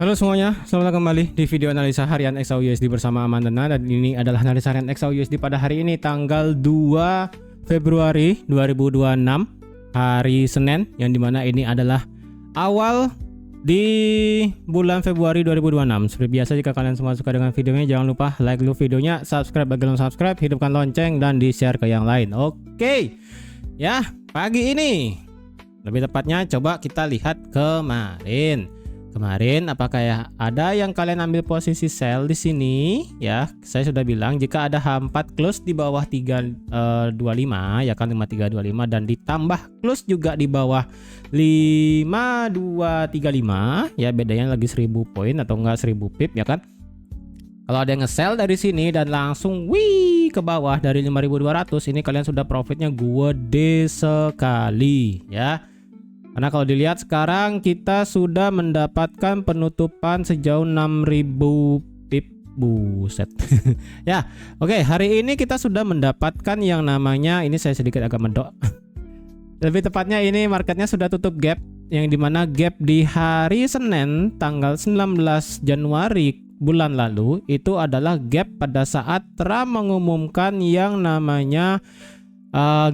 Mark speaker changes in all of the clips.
Speaker 1: Halo semuanya, selamat datang kembali di video analisa harian XAUUSD bersama Amandana. Dan ini adalah analisa harian XAUUSD pada hari ini tanggal 2 Februari 2026, hari Senin, yang dimana ini adalah awal di bulan Februari 2026. Seperti biasa, jika kalian semua suka dengan videonya, jangan lupa like dulu videonya, subscribe bagi belum subscribe, hidupkan lonceng, dan di share ke yang lain. Oke, ya, pagi ini lebih tepatnya coba kita lihat Kemarin apakah ya ada yang kalian ambil posisi sell di sini ya? Saya sudah bilang jika ada H4 close di bawah 325 ya kan, 5325, dan ditambah close juga di bawah 5235 ya, bedanya lagi 1000 poin atau enggak 1000 pip ya kan. Kalau ada yang nge-sell dari sini dan langsung ke bawah dari 5200, ini kalian sudah profitnya gede sekali ya. Karena kalau dilihat sekarang kita sudah mendapatkan penutupan sejauh 6000 pip. Buset. Ya, oke, hari ini kita sudah mendapatkan yang namanya, ini saya sedikit agak medok. Lebih tepatnya ini marketnya sudah tutup gap, yang dimana gap di hari Senin tanggal 19 Januari bulan lalu itu adalah gap pada saat Trump mengumumkan yang namanya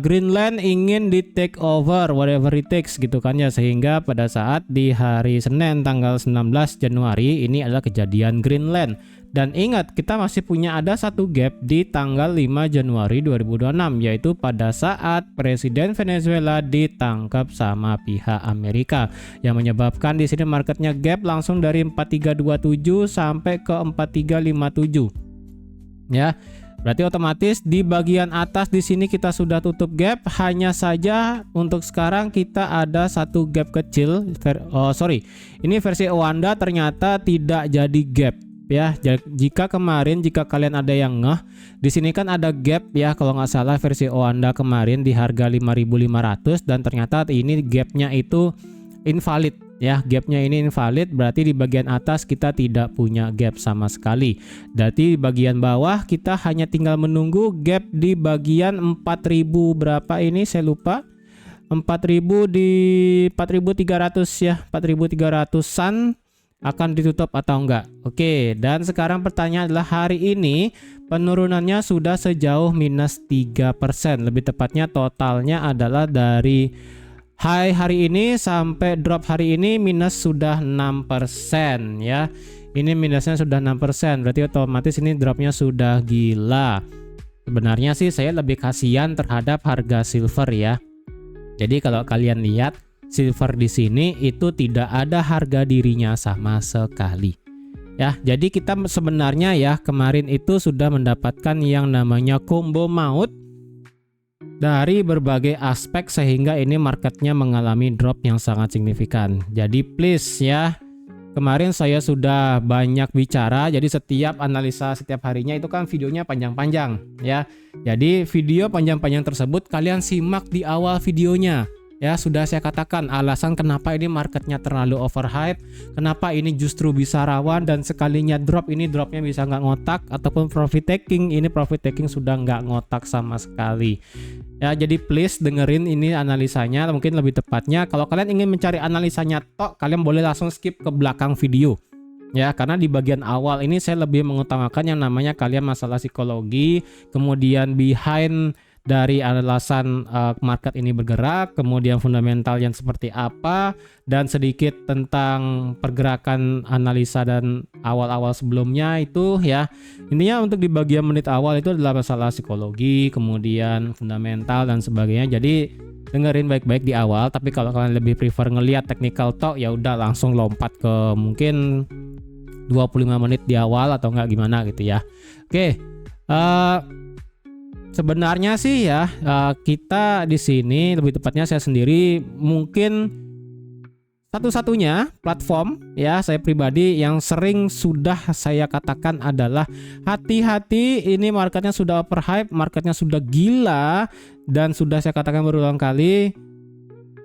Speaker 1: Greenland ingin di take over whatever it takes gitu kan ya, sehingga pada saat di hari Senin tanggal 19 Januari ini adalah kejadian Greenland. Dan ingat, kita masih punya ada satu gap di tanggal 5 Januari 2026, yaitu pada saat Presiden Venezuela ditangkap sama pihak Amerika, yang menyebabkan di sini marketnya gap langsung dari 4327 sampai ke 4357 ya. Berarti otomatis di bagian atas di sini kita sudah tutup gap. Hanya saja untuk sekarang kita ada satu gap kecil. Ini versi Oanda ternyata tidak jadi gap ya. Jika kemarin, jika kalian ada yang ngeh, di sini kan ada gap ya, kalau nggak salah versi Oanda kemarin di harga 5500, dan ternyata ini gapnya itu invalid ya, gapnya ini invalid, berarti di bagian atas kita tidak punya gap sama sekali. Berarti di bagian bawah kita hanya tinggal menunggu gap di bagian 4000 berapa ini saya lupa, 4000 di 4300 ya, 4300an akan ditutup atau enggak. Oke, dan sekarang pertanyaan adalah hari ini penurunannya sudah sejauh minus 3%, lebih tepatnya totalnya adalah dari high hari ini sampai drop hari ini minus sudah 6% ya. Ini minusnya sudah 6%, berarti otomatis ini dropnya sudah gila. Sebenarnya sih saya lebih kasihan terhadap harga silver ya. Jadi kalau kalian lihat silver di sini itu tidak ada harga dirinya sama sekali. Ya, jadi kita sebenarnya ya kemarin itu sudah mendapatkan yang namanya combo maut dari berbagai aspek, sehingga ini marketnya mengalami drop yang sangat signifikan. Jadi please ya, kemarin saya sudah banyak bicara, jadi setiap analisa setiap harinya itu kan videonya panjang-panjang ya. Jadi video panjang-panjang tersebut kalian simak di awal videonya ya. Sudah saya katakan alasan kenapa ini marketnya terlalu overhype, kenapa ini justru bisa rawan, dan sekalinya drop ini dropnya bisa nggak ngotak, ataupun profit taking, ini profit taking sudah nggak ngotak sama sekali ya. Jadi please dengerin ini analisanya. Mungkin lebih tepatnya kalau kalian ingin mencari analisanya tok, kalian boleh langsung skip ke belakang video ya, karena di bagian awal ini saya lebih mengutamakan yang namanya kalian masalah psikologi, kemudian behind dari alasan market ini bergerak, kemudian fundamental yang seperti apa, dan sedikit tentang pergerakan analisa dan awal-awal sebelumnya itu ya. Intinya untuk di bagian menit awal itu adalah masalah psikologi, kemudian fundamental dan sebagainya. Jadi dengerin baik-baik di awal, tapi kalau kalian lebih prefer ngelihat technical talk, ya udah langsung lompat ke mungkin 25 menit di awal atau enggak gimana gitu ya. Oke. Sebenarnya sih ya, kita di sini, lebih tepatnya saya sendiri, mungkin satu-satunya platform ya, saya pribadi yang sering sudah saya katakan adalah hati-hati, ini marketnya sudah overhype, marketnya sudah gila, dan sudah saya katakan berulang kali.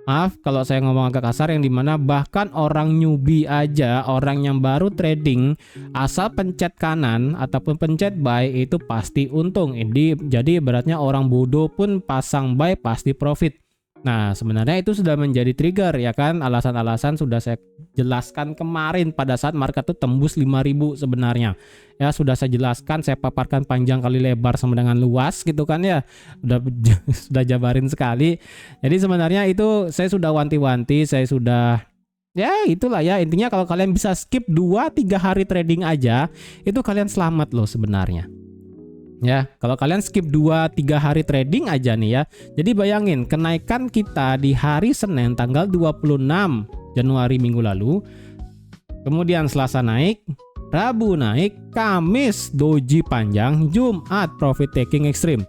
Speaker 1: Maaf kalau saya ngomong agak kasar, yang dimana bahkan orang newbie aja, orang yang baru trading, asal pencet kanan ataupun pencet buy itu pasti untung. Jadi ibaratnya orang bodoh pun pasang buy pasti profit Nah, sebenarnya itu sudah menjadi trigger ya kan. Alasan-alasan sudah saya jelaskan kemarin pada saat market itu tembus 5.000 sebenarnya. Ya, sudah saya jelaskan, saya paparkan panjang kali lebar sama dengan luas gitu kan ya. Udah sudah jabarin sekali. Jadi sebenarnya itu saya sudah wanti-wanti, saya sudah ya itulah ya. Intinya kalau kalian bisa skip 2-3 hari trading aja, itu kalian selamat loh sebenarnya. Ya, kalau kalian skip 2-3 hari trading aja nih ya. Jadi bayangin kenaikan kita di hari Senin tanggal 26 Januari minggu lalu. Kemudian Selasa naik, Rabu naik, Kamis doji panjang, Jumat profit taking ekstrim.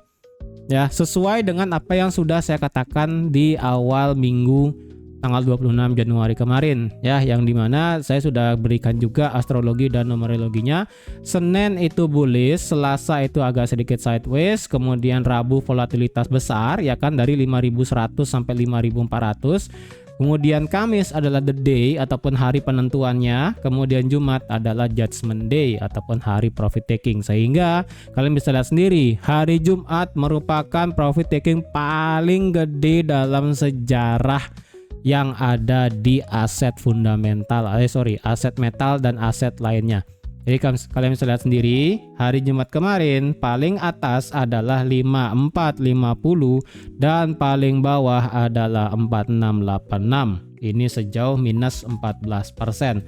Speaker 1: Ya, sesuai dengan apa yang sudah saya katakan di awal minggu tanggal 26 Januari kemarin ya, yang dimana saya sudah berikan juga astrologi dan numerologinya. Senin itu bullish, Selasa itu agak sedikit sideways, kemudian Rabu volatilitas besar ya kan dari 5.100 sampai 5.400. Kemudian Kamis adalah the day ataupun hari penentuannya, kemudian Jumat adalah judgment day ataupun hari profit taking. Sehingga kalian bisa lihat sendiri, hari Jumat merupakan profit taking paling gede dalam sejarah yang ada di aset fundamental, aset metal dan aset lainnya. Jadi kalian bisa lihat sendiri, hari Jumat kemarin paling atas adalah 5450 dan paling bawah adalah 4686. Ini sejauh minus 14%.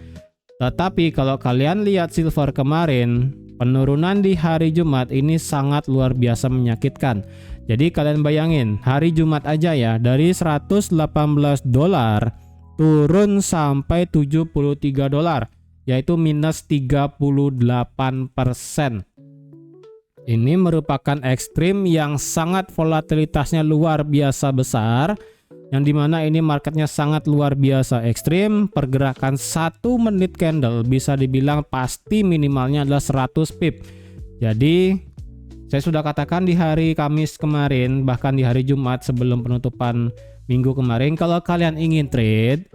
Speaker 1: Tetapi kalau kalian lihat silver kemarin, penurunan di hari Jumat ini sangat luar biasa menyakitkan. Jadi kalian bayangin, hari Jumat aja ya, dari 118 dolar turun sampai 73 dolar, yaitu minus 38%. Ini merupakan ekstrim yang sangat volatilitasnya luar biasa besar, yang dimana ini marketnya sangat luar biasa ekstrim. Pergerakan 1 menit candle bisa dibilang pasti minimalnya adalah 100 pip. Jadi saya sudah katakan di hari Kamis kemarin, bahkan di hari Jumat sebelum penutupan minggu kemarin, kalau kalian ingin trade,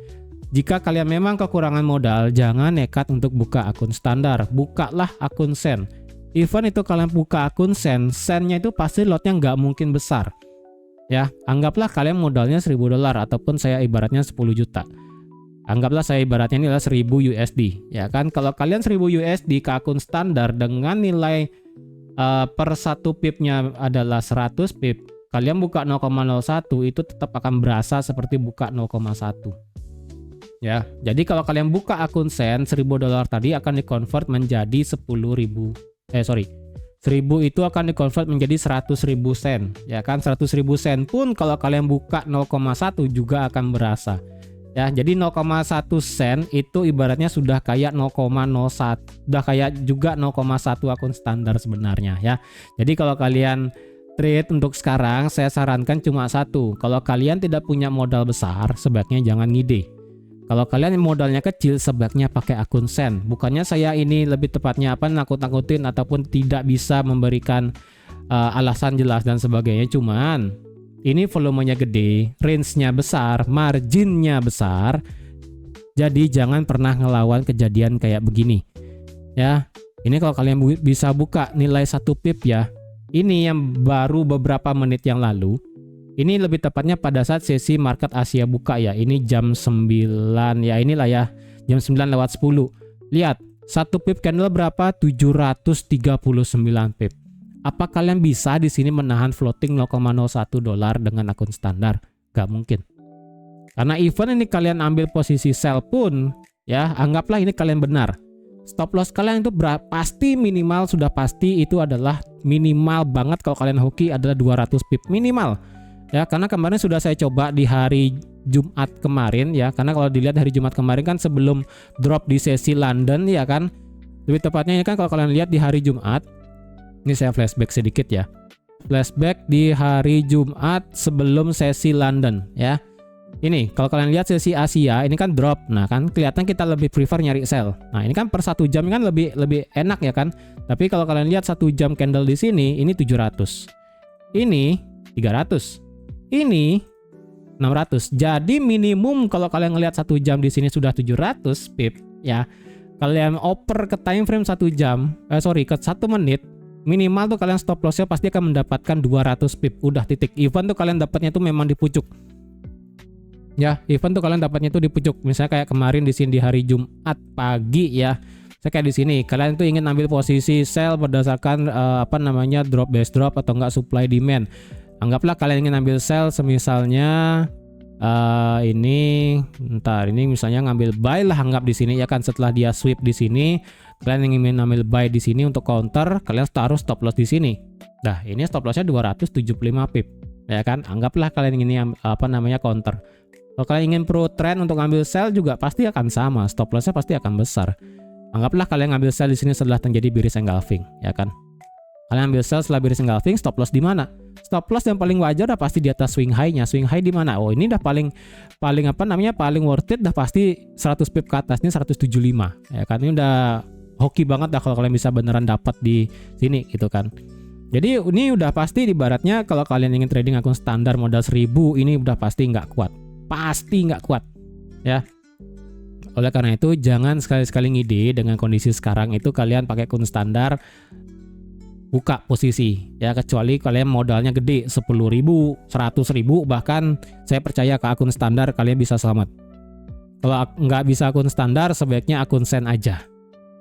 Speaker 1: jika kalian memang kekurangan modal, jangan nekat untuk buka akun standar, bukalah akun sen. Even itu kalian buka akun sen, sennya itu pasti lotnya nggak mungkin besar. Ya, anggaplah kalian modalnya 1.000 dolar ataupun saya ibaratnya 10 juta. Anggaplah saya ibaratnya ini adalah 1.000 USD. Ya kan, kalau kalian 1.000 USD ke akun standar dengan nilai per 1 pipnya adalah 100 pip, kalian buka 0,01 itu tetap akan berasa seperti buka 0,1. Ya, jadi kalau kalian buka akun sen 1.000 dolar tadi akan dikonvert menjadi 10.000 itu akan dikonvert menjadi 100.000 sen. Ya kan, 100.000 sen pun kalau kalian buka 0,1 juga akan berasa. Ya, jadi 0,1 sen itu ibaratnya sudah kayak 0,01, sudah kayak juga 0,1 akun standar sebenarnya ya. Jadi kalau kalian trade untuk sekarang, saya sarankan cuma satu. Kalau kalian tidak punya modal besar, sebaiknya jangan ngide. Kalau kalian modalnya kecil, sebaiknya pakai akun sen. Bukannya saya ini lebih tepatnya nakut-nakutin ataupun tidak bisa memberikan alasan jelas dan sebagainya. Cuman ini volumenya gede, range-nya besar, margin-nya besar. Jadi jangan pernah ngelawan kejadian kayak begini. Ya, ini kalau kalian bisa buka nilai 1 pip ya. Ini yang baru beberapa menit yang lalu. Ini lebih tepatnya pada saat sesi market Asia buka ya. Ini jam 9 ya, inilah ya. Jam 9:10. Lihat, 1 pip candle berapa? 739 pip. Apa kalian bisa di sini menahan floating 0,01 dolar dengan akun standar? Gak mungkin. Karena even ini kalian ambil posisi sell pun, ya anggaplah ini kalian benar. Stop loss kalian itu pasti minimal, sudah pasti itu adalah minimal banget kalau kalian hoki adalah 200 pip minimal. Ya, karena kemarin sudah saya coba di hari Jumat kemarin ya. Karena kalau dilihat hari Jumat kemarin kan sebelum drop di sesi London ya kan. Lebih tepatnya kan kalau kalian lihat di hari Jumat. Ini saya flashback sedikit ya. Flashback di hari Jumat sebelum sesi London ya. Ini kalau kalian lihat sesi Asia ini kan drop. Nah kan kelihatan kita lebih prefer nyari sell. Nah ini kan per 1 jam kan lebih enak ya kan. Tapi kalau kalian lihat 1 jam candle di sini ini 700. Ini 300. Ini 600. Jadi minimum kalau kalian ngelihat 1 jam di sini sudah 700 pip ya. Kalian oper ke time frame 1 jam, ke 1 menit. Minimal tuh kalian stop lossnya pasti akan mendapatkan 200 pip. Udah titik. Even tuh kalian dapatnya tuh memang di pucuk. Ya, event tuh kalian dapatnya tuh di pucuk. Misalnya kayak kemarin di sini di hari Jumat pagi ya. Saya kayak di sini, kalian tuh ingin ambil posisi sell berdasarkan drop base drop atau enggak supply demand. Anggaplah kalian ingin ambil sell semisalnya ini misalnya ngambil buy lah, anggap di sini ya kan, setelah dia sweep di sini kalian ingin ambil buy di sini untuk counter, kalian taruh stop loss di sini. Nah, ini stop lossnya 275 pip. Ya kan? Anggaplah kalian ingin counter. Kalau kalian ingin pro trend untuk ngambil sell juga pasti akan sama, stop lossnya pasti akan besar. Anggaplah kalian ngambil sell di sini setelah terjadi bearish engulfing, ya kan? Kalian ambil sell setelah bearish engulfing, stop loss di mana? Stop loss yang paling wajar udah pasti di atas swing high-nya. Swing high di mana? Oh, ini udah paling worth it, dah pasti 100 pip ke atas, ini 175. Ya kan, ini udah hoki banget dah kalau kalian bisa beneran dapat di sini gitu kan. Jadi ini udah pasti ibaratnya kalau kalian ingin trading akun standar modal 1000, ini udah pasti nggak kuat. Pasti nggak kuat. Ya. Oleh karena itu jangan sekali-sekali ngide dengan kondisi sekarang itu kalian pakai akun standar buka posisi ya, kecuali kalian modalnya gede 10.000, 100.000, bahkan saya percaya ke akun standar kalian bisa selamat. Kalau nggak bisa akun standar sebaiknya akun sen aja.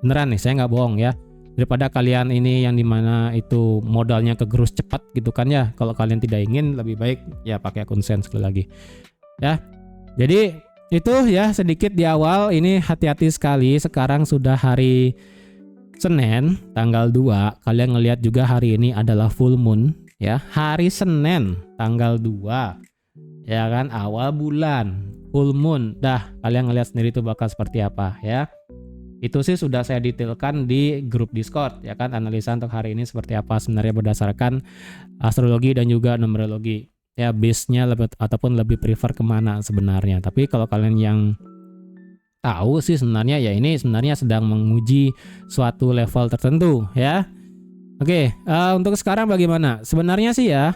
Speaker 1: Beneran nih, saya nggak bohong ya. Daripada kalian ini yang dimana itu modalnya kegerus cepat gitu kan ya. Kalau kalian tidak ingin, lebih baik ya pakai akun sen sekali lagi. Ya. Jadi itu ya sedikit di awal, ini hati-hati sekali. Sekarang sudah hari Senin tanggal 2. Kalian ngelihat juga hari ini adalah full moon ya. Hari Senin tanggal 2. Ya kan, awal bulan, full moon. Dah, kalian ngelihat sendiri itu bakal seperti apa ya. Itu sih sudah saya detailkan di grup Discord ya kan, analisa untuk hari ini seperti apa sebenarnya berdasarkan astrologi dan juga numerologi. Ya, base-nya lebih prefer kemana sebenarnya. Tapi kalau kalian yang tahu sih sebenarnya ya ini sebenarnya sedang menguji suatu level tertentu ya. Oke, untuk sekarang bagaimana? Sebenarnya sih ya,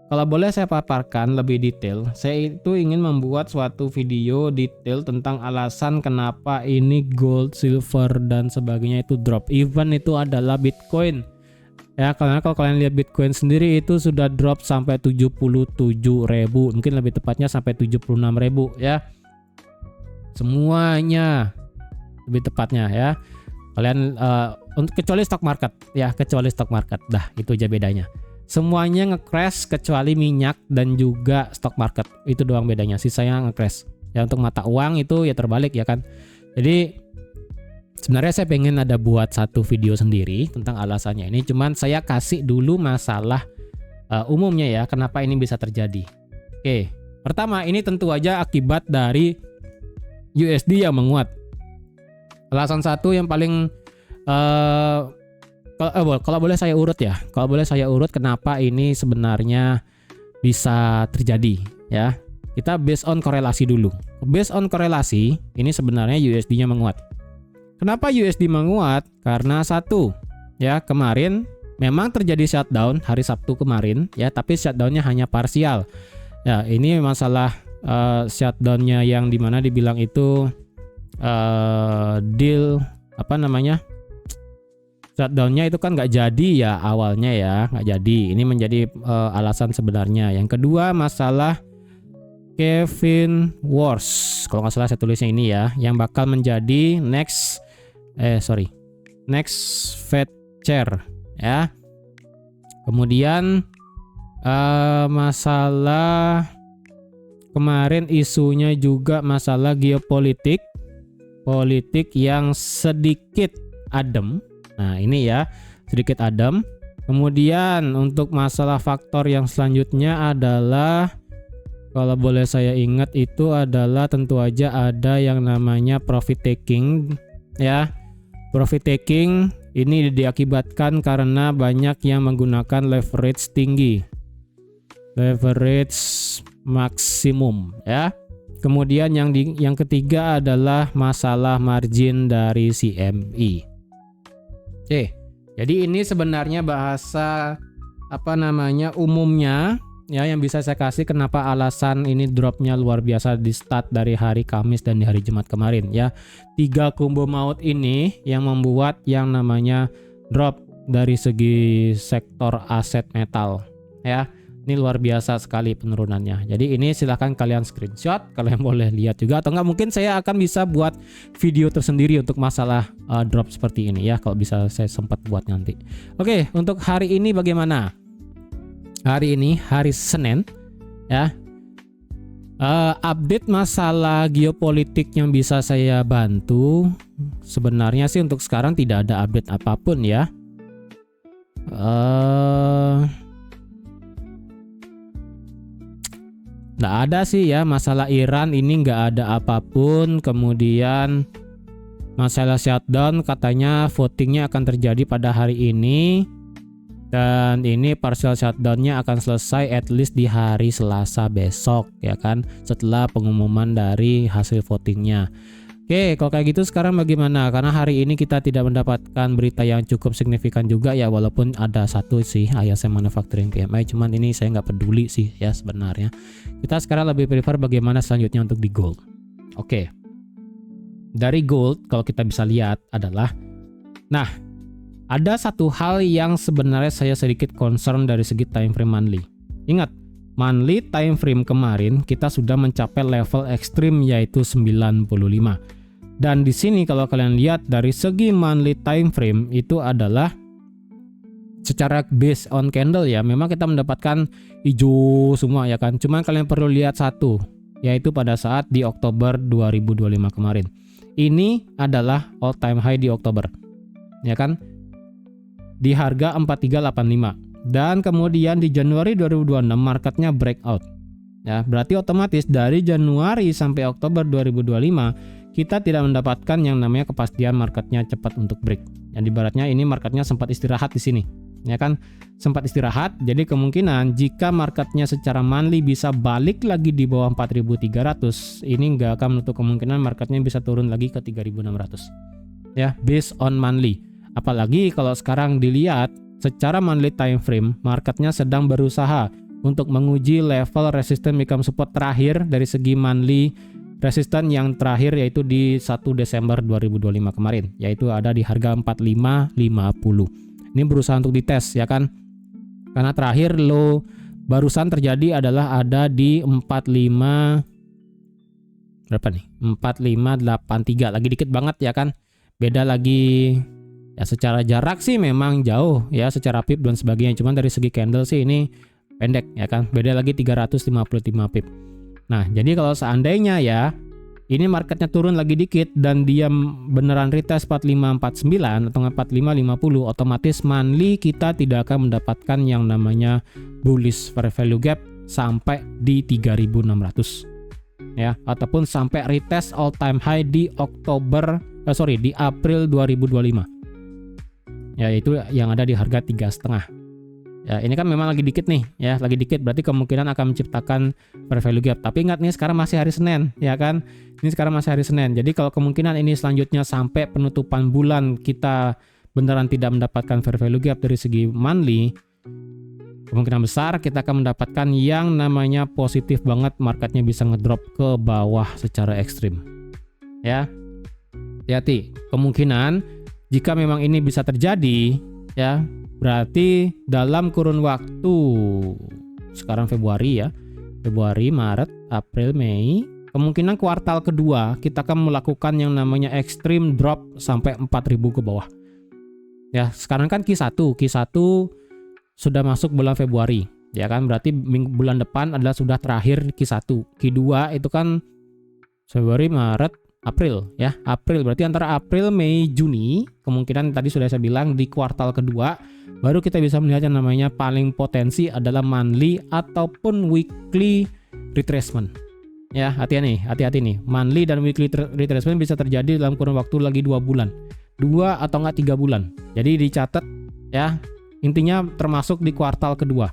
Speaker 1: kalau boleh saya paparkan lebih detail, saya itu ingin membuat suatu video detail tentang alasan kenapa ini gold, silver dan sebagainya itu drop. Even itu adalah Bitcoin. Ya, karena kalau kalian lihat Bitcoin sendiri itu sudah drop sampai 77.000, mungkin lebih tepatnya sampai 76.000 ya. Semuanya lebih tepatnya ya. Kalian untuk kecuali stock market ya, kecuali stock market. Dah, itu aja bedanya. Semuanya nge-crash kecuali minyak dan juga stock market. Itu doang bedanya. Sisanya nge-crash. Ya, untuk mata uang itu ya terbalik ya kan. Jadi sebenarnya saya pengen ada buat satu video sendiri tentang alasannya ini. Cuman saya kasih dulu masalah umumnya ya, kenapa ini bisa terjadi. Oke, pertama ini tentu aja akibat dari USD yang menguat. Alasan satu yang paling kalau boleh saya urut ya, kalau boleh saya urut kenapa ini sebenarnya bisa terjadi ya. Kita based on korelasi dulu. Based on korelasi ini sebenarnya USD-nya menguat. Kenapa USD menguat? Karena satu ya, kemarin memang terjadi shutdown hari Sabtu kemarin ya, tapi shutdownnya hanya parsial. Ya, ini masalah shutdownnya yang dimana dibilang itu deal shutdownnya itu kan nggak jadi ya awalnya ya, nggak jadi. Ini menjadi alasan sebenarnya. Yang kedua masalah Kevin Wars, kalau nggak salah saya tulisnya ini ya, yang bakal menjadi next Fed Chair ya. Kemudian masalah kemarin isunya juga masalah geopolitik yang sedikit adem. Nah, ini ya, sedikit adem. Kemudian untuk masalah faktor yang selanjutnya adalah, kalau boleh saya ingat itu adalah tentu aja ada yang namanya profit taking ya. Profit taking ini diakibatkan karena banyak yang menggunakan leverage tinggi, leverage maksimum ya. Kemudian yang ketiga adalah masalah margin dari CME. Oke, jadi ini sebenarnya bahasa umumnya ya yang bisa saya kasih kenapa alasan ini dropnya luar biasa di start dari hari Kamis dan di hari Jumat kemarin ya. 3 combo maut ini yang membuat yang namanya drop dari segi sektor aset metal ya. Ini luar biasa sekali penurunannya. Jadi ini silahkan kalian screenshot, kalian boleh lihat juga, atau nggak mungkin saya akan bisa buat video tersendiri untuk masalah drop seperti ini ya, kalau bisa saya sempat buat nanti. Oke, untuk hari ini bagaimana? Hari ini hari Senin ya. Update masalah geopolitik yang bisa saya bantu. Sebenarnya sih untuk sekarang tidak ada update apapun ya. Nggak ada sih ya, masalah Iran ini nggak ada apapun. Kemudian masalah shutdown katanya votingnya akan terjadi pada hari ini, dan ini partial shutdownnya akan selesai at least di hari Selasa besok ya kan, setelah pengumuman dari hasil votingnya. Oke, kalau kayak gitu sekarang bagaimana? Karena hari ini kita tidak mendapatkan berita yang cukup signifikan juga ya, walaupun ada satu sih ISM Manufacturing PMI, cuman ini saya nggak peduli sih ya sebenarnya. Kita sekarang lebih prefer bagaimana selanjutnya untuk di gold. Oke, dari gold kalau kita bisa lihat adalah, nah ada satu hal yang sebenarnya saya sedikit concern dari segi time frame monthly. Ingat, monthly time frame kemarin kita sudah mencapai level ekstrim yaitu 95. Dan di sini kalau kalian lihat dari segi monthly time frame itu adalah secara based on candle ya, memang kita mendapatkan hijau semua ya kan. Cuman kalian perlu lihat satu, yaitu pada saat di Oktober 2025 kemarin. Ini adalah all time high di Oktober. Ya kan? Di harga 4385. Dan kemudian di Januari 2026 marketnya breakout. Ya, berarti otomatis dari Januari sampai Oktober 2025 kita tidak mendapatkan yang namanya kepastian marketnya cepat untuk break. Yang ibaratnya ini marketnya sempat istirahat di sini. Ya kan? Sempat istirahat. Jadi kemungkinan jika marketnya secara monthly bisa balik lagi di bawah 4.300, ini nggak akan menutup kemungkinan marketnya bisa turun lagi ke 3.600. Ya, based on monthly. Apalagi kalau sekarang dilihat secara monthly time frame, marketnya sedang berusaha untuk menguji level resistance become support terakhir dari segi monthly resistance yang terakhir, yaitu di 1 Desember 2025 kemarin, yaitu ada di harga 4550. Ini berusaha untuk dites ya kan, karena terakhir low barusan terjadi adalah ada di 45 berapa nih, 4583, lagi dikit banget ya kan, beda lagi ya. Secara jarak sih memang jauh ya, secara pip dan sebagainya, cuman dari segi candle sih ini pendek ya kan, beda lagi 355 pip. Nah, jadi kalau seandainya ya ini marketnya turun lagi dikit dan dia beneran retest 4549 atau 4550, otomatis monthly kita tidak akan mendapatkan yang namanya bullish fair value gap sampai di 3600 ya, ataupun sampai retest all time high di di April 2025. Ya, itu yang ada di harga 3,5. Ya, ini kan memang lagi dikit nih ya, lagi dikit, berarti kemungkinan akan menciptakan fair value gap. Tapi ingat nih, sekarang masih hari Senin ya kan, ini sekarang masih hari Senin. Jadi kalau kemungkinan ini selanjutnya sampai penutupan bulan kita beneran tidak mendapatkan fair value gap dari segi monthly, kemungkinan besar kita akan mendapatkan yang namanya positif banget, marketnya bisa ngedrop ke bawah secara ekstrim ya. Hati-hati, kemungkinan jika memang ini bisa terjadi ya, berarti dalam kurun waktu sekarang Februari ya, Februari, Maret, April, Mei, kemungkinan kuartal kedua kita akan melakukan yang namanya extreme drop sampai 4.000 ke bawah. Ya, sekarang kan Q1 sudah masuk bulan Februari, ya kan? Berarti bulan depan adalah sudah terakhir Q1. Q2 itu kan Februari, Maret, April ya. April berarti antara April, Mei, Juni, kemungkinan tadi sudah saya bilang di kuartal kedua baru kita bisa melihat yang namanya paling potensi adalah monthly ataupun weekly retracement. Ya, hati-hati nih. Monthly dan weekly retracement bisa terjadi dalam kurun waktu lagi 2 bulan. 2 atau enggak 3 bulan. Jadi dicatat ya. Intinya termasuk di kuartal kedua.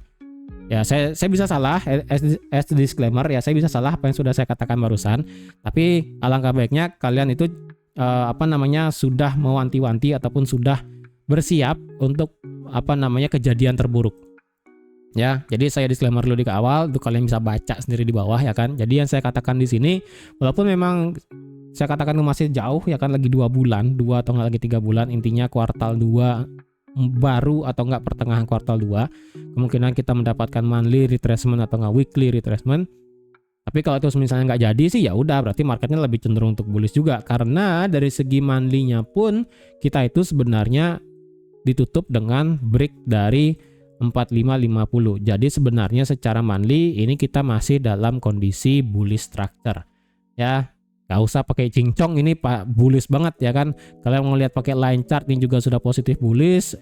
Speaker 1: Ya, saya bisa salah as disclaimer ya, saya bisa salah apa yang sudah saya katakan barusan. Tapi alangkah baiknya kalian itu sudah mewanti-wanti ataupun sudah bersiap untuk kejadian terburuk. Ya, jadi saya disclaimer dulu di awal, itu kalian bisa baca sendiri di bawah ya kan. Jadi yang saya katakan di sini, walaupun memang saya katakan masih jauh ya kan, lagi 2 bulan, 2 atau lagi 3 bulan, intinya kuartal 2 baru atau enggak pertengahan kuartal 2, kemungkinan kita mendapatkan monthly retracement atau enggak weekly retracement. Tapi kalau itu misalnya nggak jadi sih, ya udah berarti marketnya lebih cenderung untuk bullish juga, karena dari segi monthly-nya pun kita itu sebenarnya ditutup dengan break dari 4550. Jadi sebenarnya secara monthly ini kita masih dalam kondisi bullish structure ya. Nggak usah pakai cincong, ini Pak bullish banget ya kan. Kalian mau lihat pakai line chart ini juga sudah positif bullish,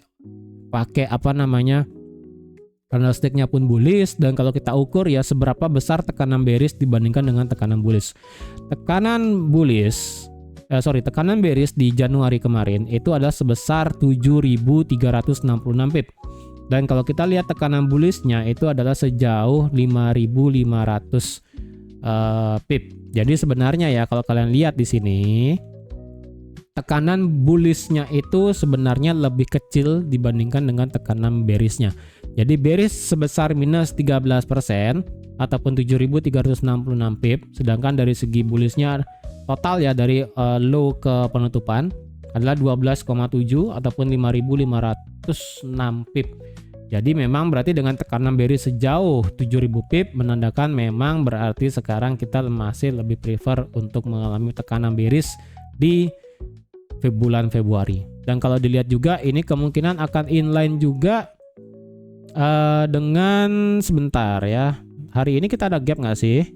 Speaker 1: pakai candlestick-nya pun bullish, dan kalau kita ukur ya seberapa besar tekanan bearish dibandingkan dengan tekanan bullish. Tekanan bearish di Januari kemarin itu adalah sebesar 7.366 pip. Dan kalau kita lihat tekanan bullishnya itu adalah sejauh 5.500 pip. Jadi sebenarnya ya kalau kalian lihat di sini, tekanan bullishnya itu sebenarnya lebih kecil dibandingkan dengan tekanan bearishnya. Jadi bearish sebesar minus 13% ataupun 7.366 pip, sedangkan dari segi bullishnya total ya dari low ke penutupan adalah 12,7 ataupun 5.506 pip. Jadi memang berarti dengan tekanan bearish sejauh 7.000 pip menandakan memang berarti sekarang kita masih lebih prefer untuk mengalami tekanan bearish di bulan Februari. Dan kalau dilihat juga ini kemungkinan akan inline juga dengan sebentar ya. Hari ini kita ada gap nggak sih?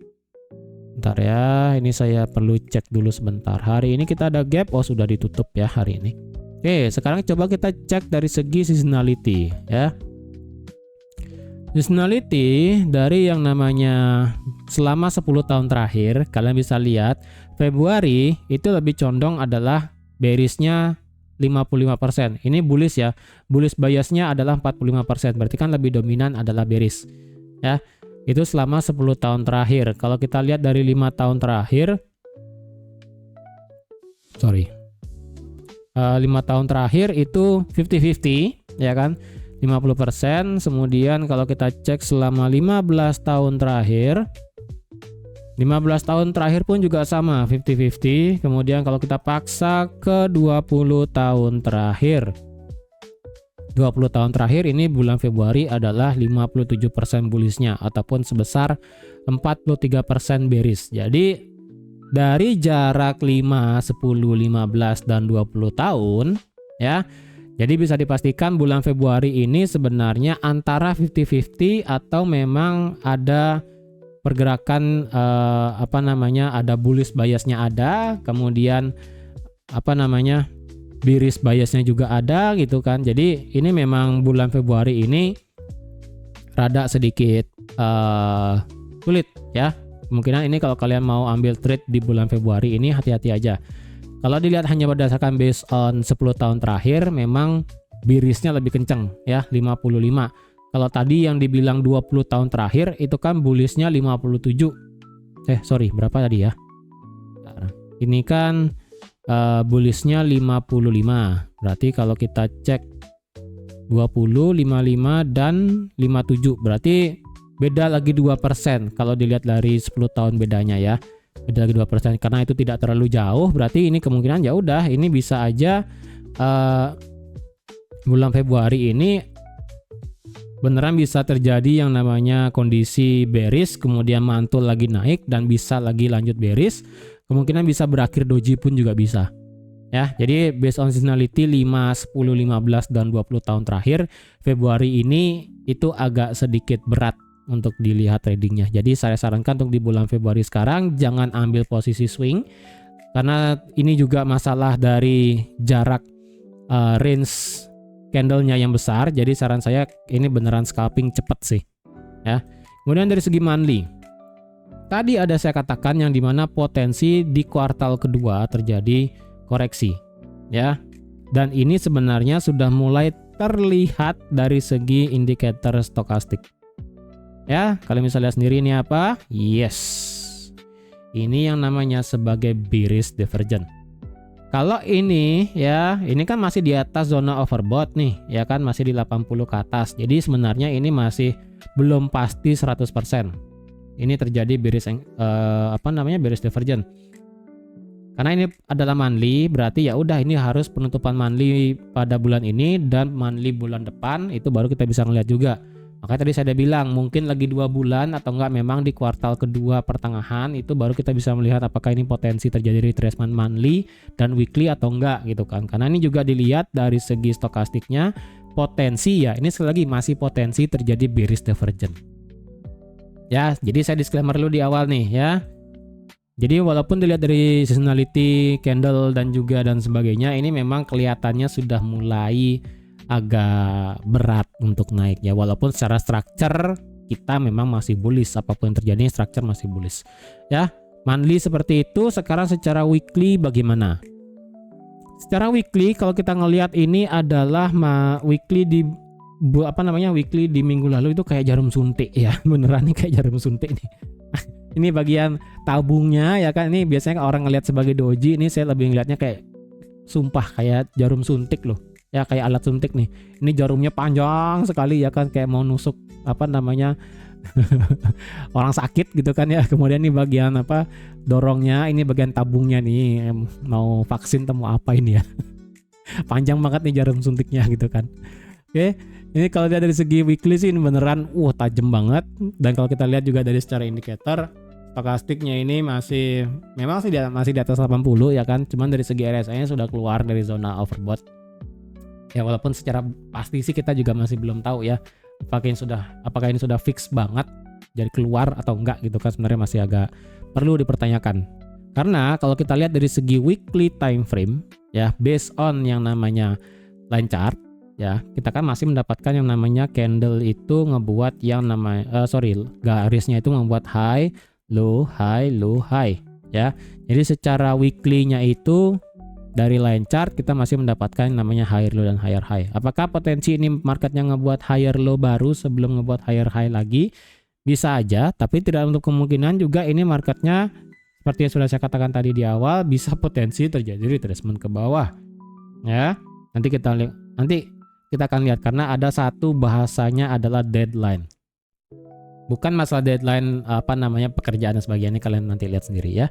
Speaker 1: Bentar ya, ini saya perlu cek dulu sebentar. Hari ini kita ada gap, oh sudah ditutup ya hari ini. Oke, sekarang coba kita cek dari segi seasonality ya. Seasonality dari yang namanya selama 10 tahun terakhir, kalian bisa lihat Februari itu lebih condong adalah bearishnya 55%. Ini bullish ya. Bullish biasnya adalah 45%. Berarti kan lebih dominan adalah bearish. Ya. Itu selama 10 tahun terakhir. Kalau kita lihat dari 5 tahun terakhir, 5 tahun terakhir itu 50-50 ya kan. 50%. Kemudian kalau kita cek selama 15 tahun terakhir, 15 tahun terakhir pun juga sama 50-50. Kemudian kalau kita paksa ke 20 tahun terakhir, 20 tahun terakhir ini bulan Februari adalah 57% bullishnya ataupun sebesar 43% bearish. Jadi dari jarak 5, 10, 15 dan 20 tahun ya. Jadi bisa dipastikan bulan Februari ini sebenarnya antara 50-50 atau memang ada pergerakan ada bullish biasnya ada, kemudian bearish biasnya juga ada gitu kan. Jadi ini memang bulan Februari ini rada sedikit sulit ya. Kemungkinan ini kalau kalian mau ambil trade di bulan Februari ini hati-hati aja. Kalau dilihat hanya berdasarkan based on 10 tahun terakhir, memang bearishnya lebih kenceng ya, 55. Kalau tadi yang dibilang 20 tahun terakhir itu kan bullishnya 57. Berapa tadi ya? Ini kan bullishnya 55. Berarti kalau kita cek 20, 55 dan 57 berarti beda lagi 2% kalau dilihat dari 10 tahun bedanya ya. Beda lagi 2% karena itu tidak terlalu jauh, berarti ini kemungkinan ya udah ini bisa aja bulan Februari ini beneran bisa terjadi yang namanya kondisi bearish kemudian mantul lagi naik dan bisa lagi lanjut bearish, kemungkinan bisa berakhir doji pun juga bisa ya. Jadi based on seasonality 5, 10, 15 dan 20 tahun terakhir Februari ini itu agak sedikit berat untuk dilihat tradingnya. Jadi saya sarankan untuk di bulan Februari sekarang jangan ambil posisi swing karena ini juga masalah dari jarak range candlenya yang besar. Jadi saran saya ini beneran scalping cepet sih ya. Kemudian dari segi monthly, tadi ada saya katakan yang dimana potensi di kuartal kedua terjadi koreksi ya, dan ini sebenarnya sudah mulai terlihat dari segi indikator stokastik ya. Kalian bisa lihat sendiri ini apa? Yes, ini yang namanya sebagai bearish divergence. Kalau ini ya, ini kan masih di atas zona overbought nih, ya kan masih di 80 ke atas. Jadi sebenarnya ini masih belum pasti 100%. Ini terjadi bearish bearish divergence. Karena ini adalah monthly, berarti ya udah ini harus penutupan monthly pada bulan ini dan monthly bulan depan itu baru kita bisa ngeliat juga. Makanya tadi saya udah bilang mungkin lagi 2 bulan atau enggak memang di kuartal kedua pertengahan itu baru kita bisa melihat apakah ini potensi terjadi retracement monthly dan weekly atau enggak gitu kan. Karena ini juga dilihat dari segi stokastiknya potensi ya. Ini sekali lagi masih potensi terjadi bearish divergence. Ya, jadi saya disclaimer dulu di awal nih ya. Jadi walaupun dilihat dari seasonality, candle dan juga dan sebagainya, ini memang kelihatannya sudah mulai agak berat untuk naik ya. Walaupun secara structure kita memang masih bullish, apapun yang terjadi structure masih bullish. Ya, monthly seperti itu. Sekarang secara weekly bagaimana? Secara weekly kalau kita ngelihat ini adalah weekly di weekly di minggu lalu itu kayak jarum suntik ya. Beneran nih kayak jarum suntik nih. Ini bagian tabungnya ya kan, ini biasanya orang ngelihat sebagai doji, ini saya lebih ngelihatnya kayak sumpah kayak jarum suntik loh ya, kayak alat suntik nih. Ini jarumnya panjang sekali ya kan, kayak mau nusuk orang sakit gitu kan ya. Kemudian ini bagian dorongnya, ini bagian tabungnya nih, mau vaksin atau mau apa ini ya. Panjang banget nih jarum suntiknya gitu kan. Oke, ini kalau lihat dari segi weekly sih ini beneran tajam banget. Dan kalau kita lihat juga dari secara indikator stokastiknya ini memang masih di atas 80 ya kan. Cuman dari segi RSI-nya sudah keluar dari zona overbought. Ya walaupun secara pasti sih kita juga masih belum tahu ya apakah ini sudah fix banget jadi keluar atau enggak gitu kan, sebenarnya masih agak perlu dipertanyakan. Karena kalau kita lihat dari segi weekly time frame ya, based on yang namanya line chart ya, kita kan masih mendapatkan yang namanya candle itu ngebuat yang namanya garisnya itu membuat high, low, high, low, high ya. Jadi secara weekly-nya itu dari line chart kita masih mendapatkan yang namanya higher low dan higher high. Apakah potensi ini marketnya ngebuat higher low baru sebelum ngebuat higher high lagi? Bisa aja, tapi tidak untuk kemungkinan juga ini marketnya seperti yang sudah saya katakan tadi di awal bisa potensi terjadi retracement ke bawah ya. Nanti kita akan lihat karena ada satu bahasanya adalah deadline. Bukan masalah deadline pekerjaan dan sebagainya, kalian nanti lihat sendiri ya.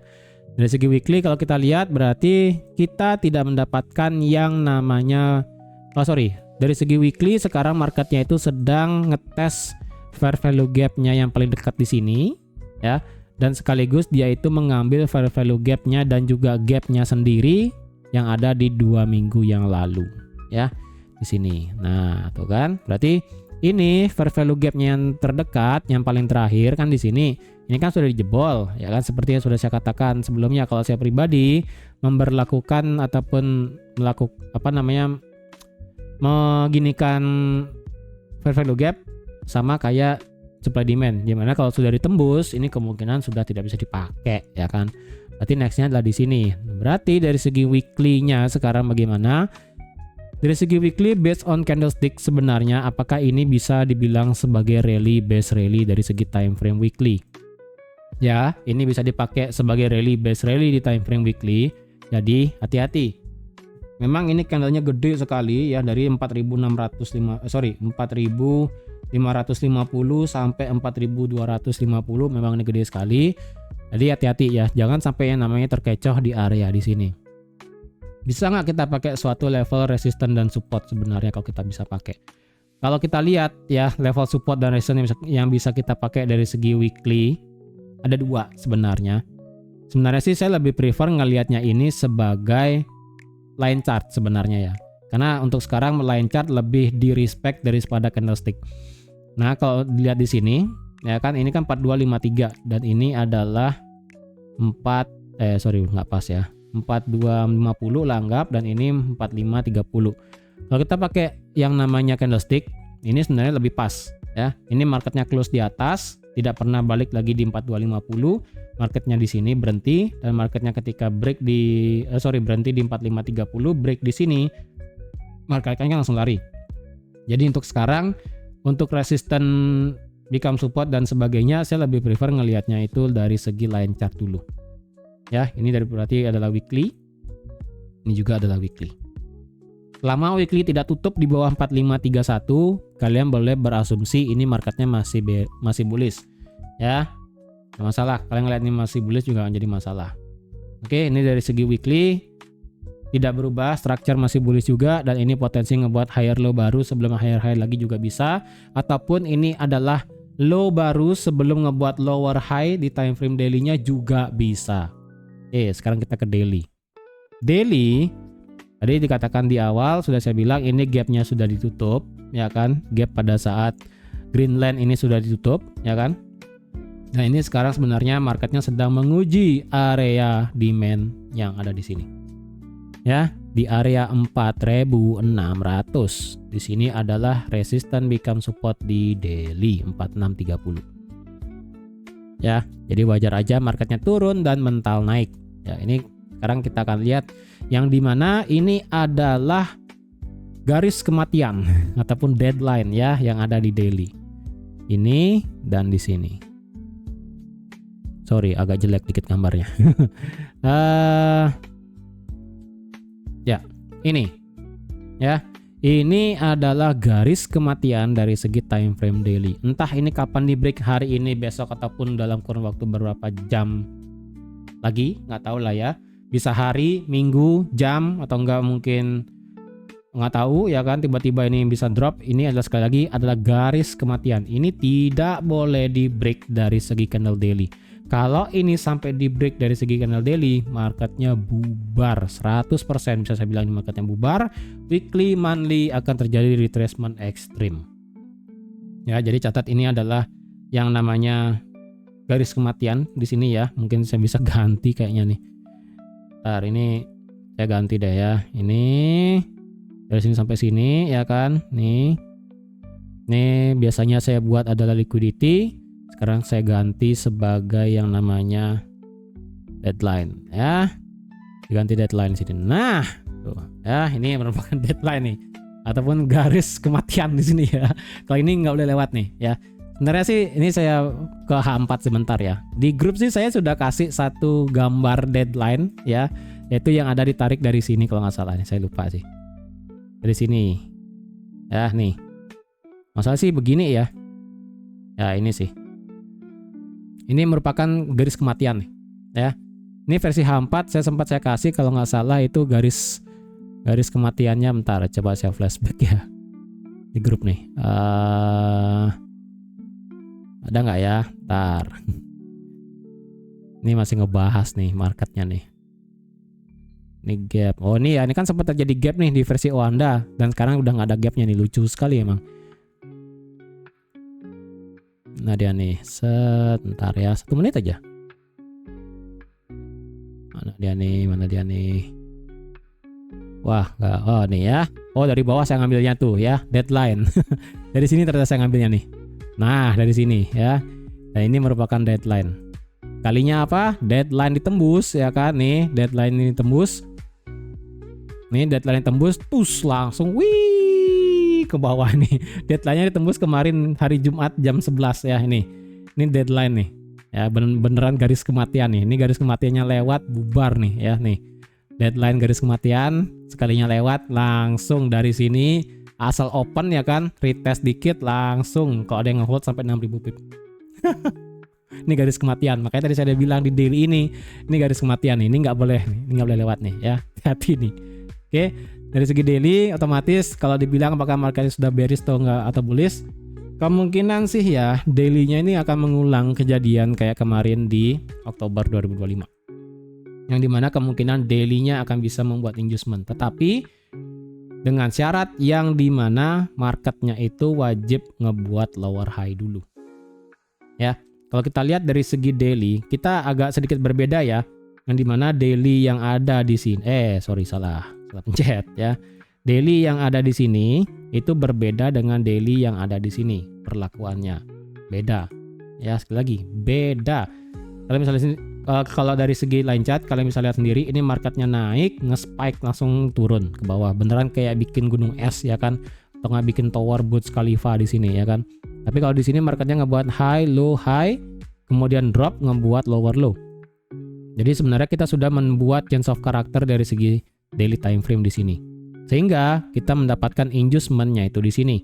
Speaker 1: Dari segi weekly kalau kita lihat berarti kita tidak mendapatkan yang namanya dari segi weekly sekarang marketnya itu sedang ngetes fair value gap-nya yang paling dekat di sini ya, dan sekaligus dia itu mengambil fair value gap-nya dan juga gap-nya sendiri yang ada di 2 minggu yang lalu ya. Di sini. Nah, tuh kan. Berarti ini fair value gap-nya yang terdekat, yang paling terakhir kan di sini. Ini kan sudah dijebol, ya kan, seperti yang sudah saya katakan sebelumnya. Kalau saya pribadi memberlakukan ataupun mengginikan fair value gap sama kayak supply demand. Dimana kalau sudah ditembus, ini kemungkinan sudah tidak bisa dipakai, ya kan. Berarti nextnya adalah di sini. Berarti dari segi weekly-nya sekarang bagaimana? Dari segi weekly based on candlestick sebenarnya apakah ini bisa dibilang sebagai rally based rally dari segi time frame weekly? Ya, ini bisa dipakai sebagai rally based rally di time frame weekly. Jadi hati-hati. Memang ini candlenya gede sekali ya, dari 4.550 sampai 4.250, memang ini gede sekali. Jadi hati-hati ya, jangan sampai yang namanya terkecoh di area di sini. Bisa nggak kita pakai suatu level resistance dan support sebenarnya kalau kita bisa pakai? Kalau kita lihat ya, level support dan resistance yang bisa kita pakai dari segi weekly ada 2 sebenarnya. Sebenarnya sih saya lebih prefer ngelihatnya ini sebagai line chart sebenarnya ya. Karena untuk sekarang line chart lebih di respect daripada candlestick. Nah, kalau dilihat di sini ya kan, ini kan 4253 dan ini adalah 4250 lah anggap, dan ini 4530. Kalau kita pakai yang namanya candlestick, ini sebenarnya lebih pas ya. Ini marketnya close di atas, tidak pernah balik lagi di 4250. Marketnya di sini berhenti, dan marketnya ketika berhenti di 4530, break di sini, marketnya langsung lari. Jadi untuk sekarang, untuk resistance become support dan sebagainya, saya lebih prefer ngelihatnya itu dari segi line chart dulu. Ya, ini berarti adalah weekly. Ini juga adalah weekly. Selama weekly tidak tutup di bawah 4531, kalian boleh berasumsi ini marketnya masih bullish. Ya, nggak masalah. Kalian ngeliat ini masih bullish juga nggak jadi masalah. Oke, ini dari segi weekly tidak berubah, structure masih bullish juga, dan ini potensi ngebuat higher low baru sebelum higher high lagi juga bisa, ataupun ini adalah low baru sebelum ngebuat lower high di time frame daily-nya juga bisa. Oke, sekarang kita ke daily. Daily tadi dikatakan di awal sudah saya bilang ini gapnya sudah ditutup, ya kan? Gap pada saat Greenland ini sudah ditutup, ya kan? Nah, ini sekarang sebenarnya marketnya sedang menguji area demand yang ada di sini. Ya, di area 4600. Di sini adalah resistance become support di daily 4630. Ya, jadi wajar aja marketnya turun dan mental naik. Ya, ini sekarang kita akan lihat yang dimana ini adalah garis kematian ataupun deadline ya yang ada di daily. Ini dan di sini. Sorry, agak jelek dikit gambarnya. Ya, ini. Ya, ini adalah garis kematian dari segi time frame daily. Entah ini kapan di break, hari ini, besok, ataupun dalam kurun waktu beberapa jam lagi, nggak tahu lah ya. Bisa hari, minggu, jam, atau enggak mungkin nggak tahu ya kan, tiba-tiba ini bisa drop. Ini adalah sekali lagi adalah garis kematian. Ini tidak boleh di break dari segi candle daily. Kalau ini sampai di break dari segi candle daily, marketnya bubar 100%, bisa saya bilang ini marketnya bubar. Weekly, monthly akan terjadi retracement ekstrim. Ya, jadi catat ini adalah yang namanya garis kematian di sini ya. Mungkin saya bisa ganti kayaknya nih. Ntar ini saya ganti deh ya. Ini dari sini sampai sini ya kan. Nih biasanya saya buat adalah liquidity. Sekarang saya ganti sebagai yang namanya deadline ya. Diganti deadline di sini. Nah, tuh ya, ini merupakan deadline nih ataupun garis kematian di sini ya. Kalau ini nggak boleh lewat nih ya. Sebenarnya sih ini saya ke H4 sebentar ya. Di grup sih saya sudah kasih satu gambar deadline ya, yaitu yang ada ditarik dari sini kalau nggak salah nih, saya lupa sih. Dari sini. Ya, nih. Masalah sih begini ya. Ya, ini sih. Ini merupakan garis kematian nih, ya. Ini versi H4 saya kasih kalau nggak salah itu garis kematiannya. Bentar, coba saya flashback ya di grup nih. Ada nggak ya? Bentar. Ini masih ngebahas nih marketnya nih. Ini gap. Oh ini ya, ini kan sempat terjadi gap nih di versi Oanda dan sekarang udah nggak ada gapnya nih, lucu sekali emang. Nah dia nih, sebentar ya, 1 menit aja. Mana dia nih? Wah, nggak. Oh nih ya. Oh dari bawah saya ngambilnya tuh ya, deadline. Dari sini ternyata saya ngambilnya nih. Nah dari sini ya. Nah ini merupakan deadline. Kalinya apa? Deadline ditembus ya kan? Nih deadline ini tembus. Nih deadline tembus, terus langsung ke bawah nih. Deadline-nya ditembus kemarin hari Jumat jam 11 ya ini. Ini deadline nih. Ya beneran garis kematian nih. Ini garis kematiannya lewat, bubar nih ya nih. Deadline garis kematian, sekalinya lewat langsung dari sini asal open ya kan, retest dikit langsung kalau ada yang nge-hold sampai 6000 pip. Ini garis kematian. Makanya tadi saya udah bilang di daily ini garis kematian nih. Ini nggak boleh lewat nih ya. Hati nih. Oke. Dari segi daily otomatis kalau dibilang apakah marketnya sudah bearish atau enggak atau bullish, kemungkinan sih ya daily-nya ini akan mengulang kejadian kayak kemarin di Oktober 2025. Yang dimana kemungkinan daily-nya akan bisa membuat inducement, tetapi dengan syarat yang dimana marketnya itu wajib ngebuat lower high dulu. Ya, kalau kita lihat dari segi daily, kita agak sedikit berbeda ya. Yang dimana daily yang ada di sini, salah pencet ya. Daily yang ada di sini itu berbeda dengan daily yang ada di sini. Perlakuannya beda. Ya, sekali lagi beda. Kalau misalnya kalau dari segi line chart, kalian bisa lihat sendiri ini marketnya naik, nge-spike langsung turun ke bawah. Beneran kayak bikin gunung es ya kan, atau nggak bikin tower Burj Khalifa di sini ya kan. Tapi kalau di sini marketnya ngebuat high, low, high, kemudian drop ngebuat lower low. Jadi sebenarnya kita sudah membuat change of character dari segi daily time frame di sini. Sehingga kita mendapatkan inducement-nya itu di sini.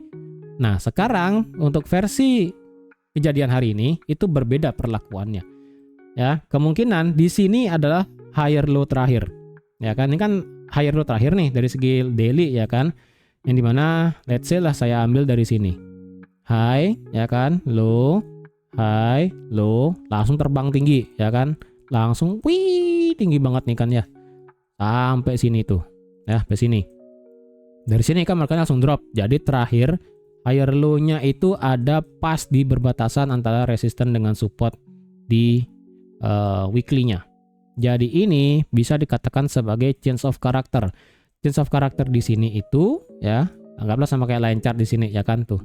Speaker 1: Nah, sekarang untuk versi kejadian hari ini itu berbeda perlakuannya. Ya, kemungkinan di sini adalah higher low terakhir. Ya kan, ini kan higher low terakhir nih dari segi daily ya kan. Yang dimana let's say lah saya ambil dari sini. High ya kan, low, high, low, langsung terbang tinggi ya kan. Langsung wih tinggi banget nih kan ya. Sampai sini tuh. Ya, sampai sini. Dari sini kan marketnya langsung drop. Jadi terakhir higher low-nya itu ada pas di berbatasan antara resisten dengan support di weekly-nya. Jadi ini bisa dikatakan sebagai change of character. Change of character di sini itu ya, anggaplah sama kayak line chart di sini ya kan tuh.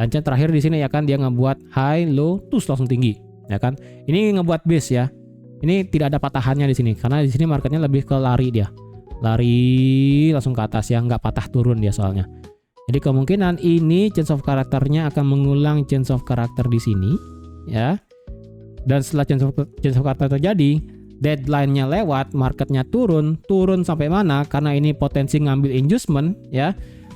Speaker 1: Line chart terakhir di sini ya kan dia ngebuat high, low, terus langsung tinggi ya kan. Ini ngebuat base ya. Ini tidak ada patahannya di sini karena di sini marketnya lebih ke lari dia. Lari langsung ke atas ya, nggak patah turun dia soalnya. Jadi kemungkinan ini change of character-nya akan mengulang change of character di sini ya. Dan setelah change of character terjadi, deadline-nya lewat, marketnya turun sampai mana? Karena ini potensi ngambil inducement ya.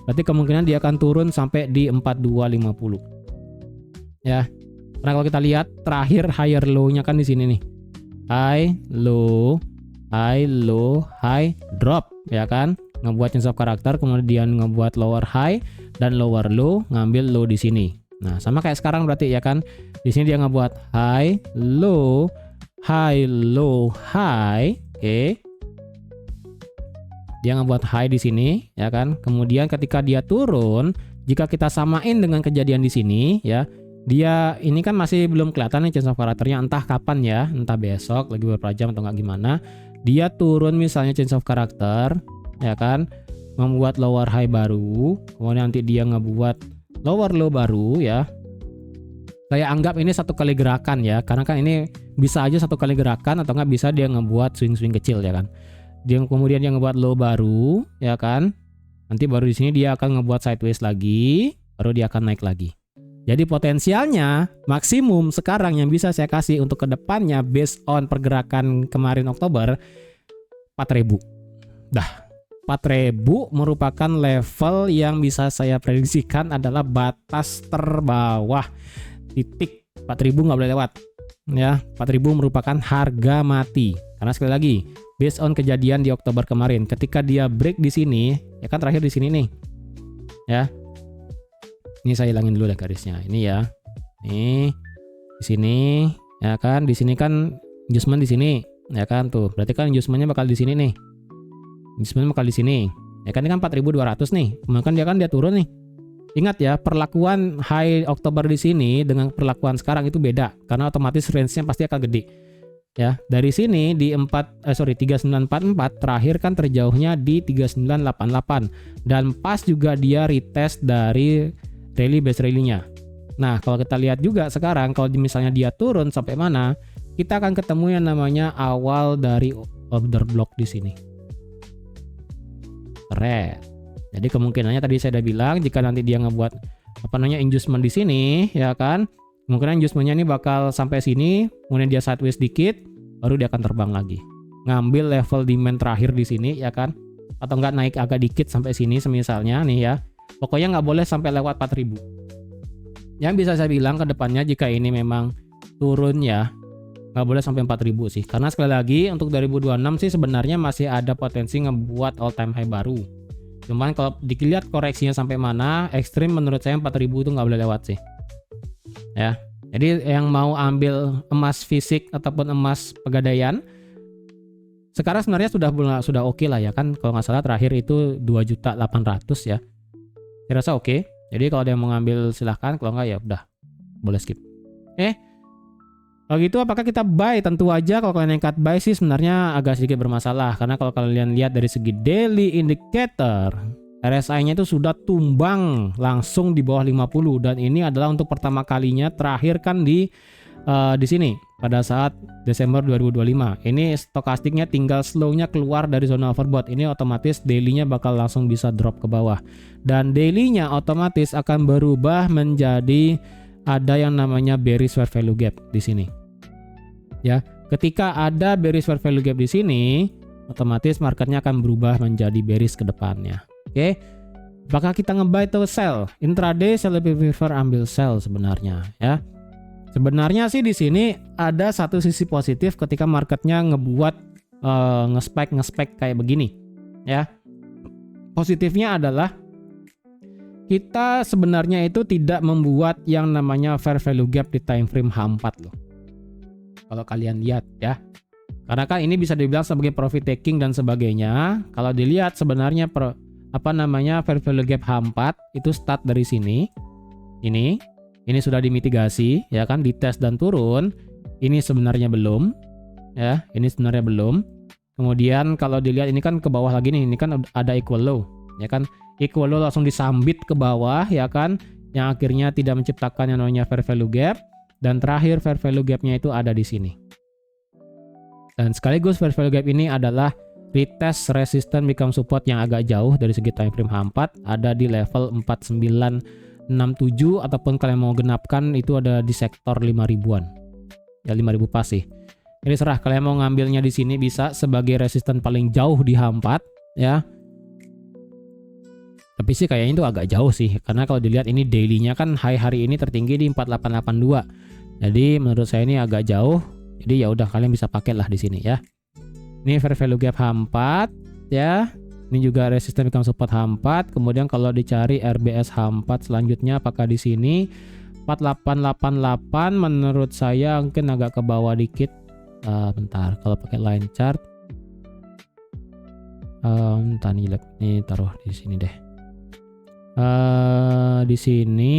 Speaker 1: Berarti kemungkinan dia akan turun sampai di 4250. Ya. Karena kalau kita lihat terakhir higher low-nya kan di sini nih. High, low, high, drop ya kan? Ngebuat change of character, kemudian ngebuat lower high dan lower low, ngambil low di sini. Nah, sama kayak sekarang berarti ya kan. Di sini dia ngebuat high, low, high, low, high. Oke. Dia ngebuat high di sini ya kan. Kemudian ketika dia turun, jika kita samain dengan kejadian di sini ya, dia ini kan masih belum kelihatan nih change of character-nya, entah kapan ya, entah besok lagi beberapa jam atau enggak gimana. Dia turun misalnya change of character ya kan, membuat lower high baru, kemudian nanti dia ngebuat lower low baru ya. Saya anggap ini satu kali gerakan ya, karena kan ini bisa aja satu kali gerakan atau nggak bisa dia ngebuat swing-swing kecil ya kan. Dia kemudian dia ngebuat low baru ya kan. Nanti baru di sini dia akan ngebuat sideways lagi, baru dia akan naik lagi. Jadi potensialnya maksimum sekarang yang bisa saya kasih untuk kedepannya based on pergerakan kemarin Oktober 4.000. Dah. 4.000 merupakan level yang bisa saya prediksikan adalah batas terbawah. Titik 4.000 nggak boleh lewat ya. 4.000 merupakan harga mati karena sekali lagi based on kejadian di Oktober kemarin ketika dia break di sini ya kan, terakhir di sini nih ya. Ini saya hilangin dulu deh garisnya ini ya. Nih di sini ya kan, di sini kan adjustment di sini ya kan tuh. Berarti kan adjustmentnya bakal di sini nih. Adjustment bakal di sini. Ya kan ini kan 4.200 nih. Kemudian dia turun nih. Ingat ya, perlakuan high Oktober di sini dengan perlakuan sekarang itu beda karena otomatis range-nya pasti akan gede. Ya, dari sini di 3944 terakhir kan terjauhnya di 3988 dan pas juga dia retest dari daily base rally-nya. Nah, kalau kita lihat juga sekarang kalau misalnya dia turun sampai mana, kita akan ketemu yang namanya awal dari order block di sini. Keren. Jadi kemungkinannya tadi saya udah bilang jika nanti dia ngebuat inducement di sini ya kan, kemungkinan inducementnya ini bakal sampai sini, kemudian dia sideways dikit, baru dia akan terbang lagi. Ngambil level demand terakhir di sini ya kan, atau enggak naik agak dikit sampai sini semisalnya nih ya. Pokoknya nggak boleh sampai lewat 4.000. Yang bisa saya bilang ke depannya jika ini memang turun ya, nggak boleh sampai 4.000 sih. Karena sekali lagi untuk 2026 sih sebenarnya masih ada potensi ngebuat all time high baru. Cuman kalau dilihat koreksinya sampai mana, ekstrim menurut saya 4.000 itu nggak boleh lewat sih. Ya, jadi yang mau ambil emas fisik ataupun emas pegadaian, sekarang sebenarnya sudah oke lah ya kan. Kalau nggak salah terakhir itu 2.800.000 ya. Saya rasa oke. Jadi kalau ada yang mau ngambil silahkan, kalau nggak ya udah boleh skip. Kalau gitu apakah kita buy? Tentu aja kalau kalian yang cut buy sih sebenarnya agak sedikit bermasalah. Karena kalau kalian lihat dari segi daily indicator, RSI-nya itu sudah tumbang langsung di bawah 50. Dan ini adalah untuk pertama kalinya terakhir kan di sini pada saat Desember 2025. Ini stokastiknya tinggal slow-nya keluar dari zona overbought. Ini otomatis daily-nya bakal langsung bisa drop ke bawah. Dan daily-nya otomatis akan berubah menjadi ada yang namanya bearish fair value gap di sini. Ya, ketika ada bearish fair value gap di sini, otomatis marketnya akan berubah menjadi bearish ke depannya. Oke. Apakah kita nge-buy atau sell? Intraday saya lebih prefer ambil sell sebenarnya, ya. Sebenarnya sih di sini ada satu sisi positif ketika marketnya ngebuat ngespek kayak begini ya. Positifnya adalah kita sebenarnya itu tidak membuat yang namanya fair value gap di time frame H4 loh. Kalau kalian lihat ya. Karena kan ini bisa dibilang sebagai profit taking dan sebagainya. Kalau dilihat sebenarnya fair value gap H4 itu start dari sini. Ini sudah dimitigasi ya kan, dites dan turun. Ini sebenarnya belum ya, ini sebenarnya belum. Kemudian kalau dilihat ini kan ke bawah lagi nih, ini kan ada equal low ya kan. Equal low langsung disambit ke bawah ya kan, yang akhirnya tidak menciptakan yang namanya fair value gap. Dan terakhir fair value gapnya itu ada di sini. Dan sekaligus fair value gap ini adalah retest resistance become support yang agak jauh dari segi time frame H4, ada di level 4967 ataupun kalian mau genapkan itu ada di sektor 5.000-an. Ya 5.000 pas sih. Jadi serah kalian mau ngambilnya di sini bisa sebagai resistance paling jauh di H4 ya. Tapi sih kayaknya itu agak jauh sih, karena kalau dilihat ini daily-nya kan high hari ini tertinggi di 4882. Jadi menurut saya ini agak jauh. Jadi ya udah kalian bisa pakai lah di sini ya. Ini fair value gap H4 ya. Ini juga resistance become support H4. Kemudian kalau dicari RBS H4 selanjutnya apakah di sini 4888 menurut saya mungkin agak ke bawah dikit. Bentar, kalau pakai line chart ini taruh di sini deh. Di sini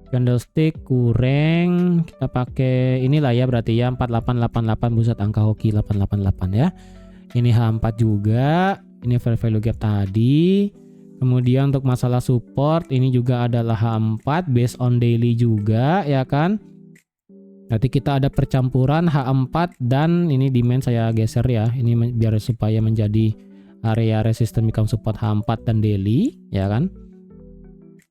Speaker 1: candlestick kurang, kita pakai inilah ya berarti ya 4888 pusat angka hoki 888 ya. Ini H4 juga, ini fair value gap tadi. Kemudian untuk masalah support ini juga adalah H4 based on daily juga ya kan. Nanti kita ada percampuran H4 dan ini demand saya geser ya. Ini biar supaya menjadi area resistance become support H4 dan daily ya kan.